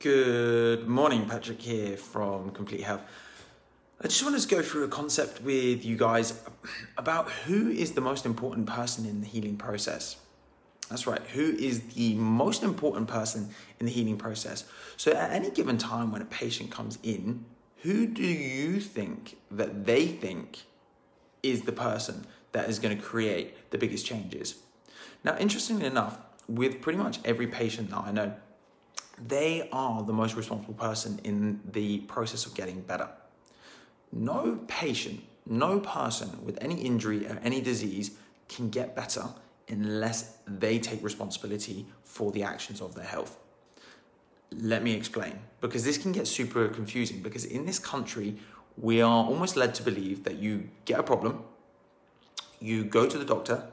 Good morning, Patrick here from Complete Health. I just wanted to go through a concept with you guys about who is the most important person in the healing process. That's right, who is the most important person in the healing process? So at any given time when a patient comes in, who do you think that they think is the person that is going to create the biggest changes? Now, interestingly enough, with pretty much every patient that I know, they are the most responsible person in the process of getting better. No patient, no person with any injury or any disease can get better unless they take responsibility for the actions of their health. Let me explain, because this can get super confusing, because in this country, we are almost led to believe that you get a problem, you go to the doctor,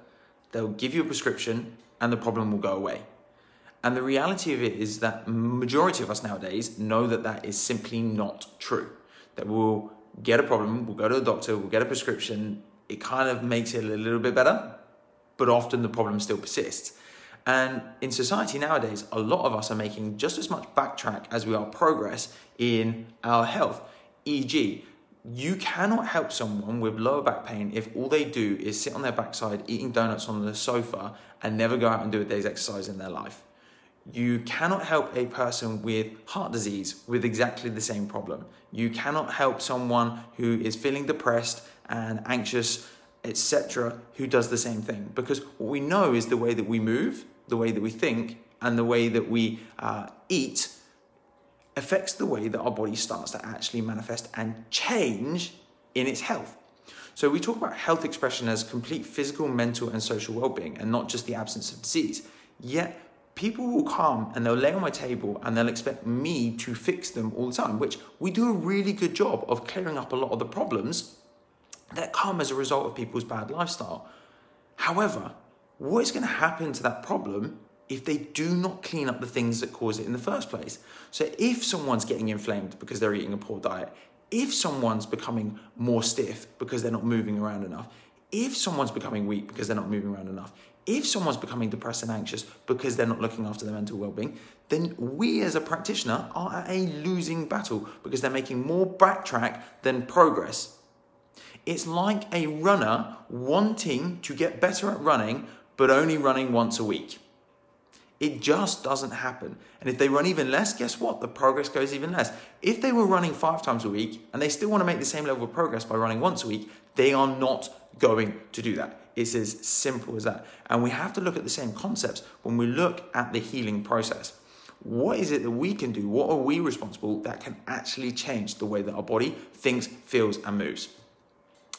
they'll give you a prescription, and the problem will go away. And the reality of it is that majority of us nowadays know that that is simply not true. That we'll get a problem, we'll go to the doctor, we'll get a prescription, it kind of makes it a little bit better, but often the problem still persists. And in society nowadays, a lot of us are making just as much backtrack as we are progress in our health. E.g., you cannot help someone with lower back pain if all they do is sit on their backside eating donuts on the sofa and never go out and do a day's exercise in their life. You cannot help a person with heart disease with exactly the same problem. You cannot help someone who is feeling depressed and anxious, etc., who does the same thing. Because what we know is the way that we move, the way that we think, and the way that we eat affects the way that our body starts to actually manifest and change in its health. So we talk about health expression as complete physical, mental, and social well-being, and not just the absence of disease. Yet, people will come and they'll lay on my table and they'll expect me to fix them all the time, which we do a really good job of clearing up a lot of the problems that come as a result of people's bad lifestyle. However, what is going to happen to that problem if they do not clean up the things that cause it in the first place? So if someone's getting inflamed because they're eating a poor diet, if someone's becoming more stiff because they're not moving around enough, if someone's becoming weak because they're not moving around enough, if someone's becoming depressed and anxious because they're not looking after their mental well-being, then we as a practitioner are at a losing battle because they're making more backtrack than progress. It's like a runner wanting to get better at running, but only running once a week. It just doesn't happen. And if they run even less, guess what? The progress goes even less. If they were running 5 times a week and they still want to make the same level of progress by running once a week, they are not going to do that. It's as simple as that. And we have to look at the same concepts when we look at the healing process. What is it that we can do? What are we responsible that can actually change the way that our body thinks, feels, and moves?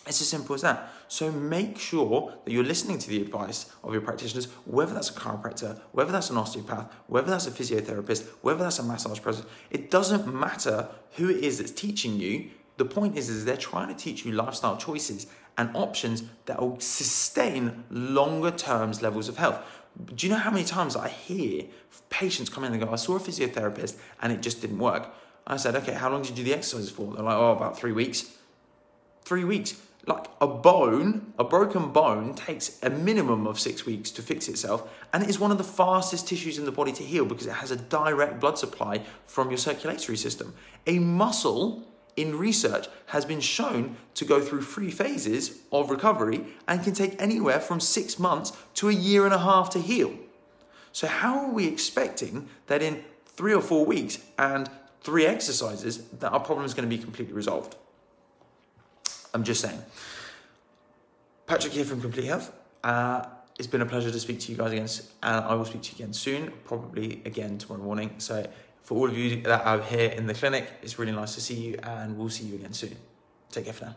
It's as simple as that. So make sure that you're listening to the advice of your practitioners, whether that's a chiropractor, whether that's an osteopath, whether that's a physiotherapist, whether that's a massage person. It doesn't matter who it is that's teaching you. The point is they're trying to teach you lifestyle choices and options that will sustain longer term levels of health. Do you know how many times I hear patients come in and go, I saw a physiotherapist and it just didn't work? I said, okay, how long did you do the exercises for? They're like, oh, about 3 weeks. 3 weeks. Like a broken bone takes a minimum of 6 weeks to fix itself, and it is one of the fastest tissues in the body to heal because it has a direct blood supply from your circulatory system. A muscle, in research, has been shown to go through 3 phases of recovery and can take anywhere from 6 months to 1.5 years to heal. So how are we expecting that in 3 or 4 weeks and 3 exercises that our problem is going to be completely resolved? I'm just saying. Patrick here from Complete Health. It's been a pleasure to speak to you guys again, and I will speak to you again soon, probably again tomorrow morning. So for all of you that are here in the clinic, it's really nice to see you, and we'll see you again soon. Take care for now.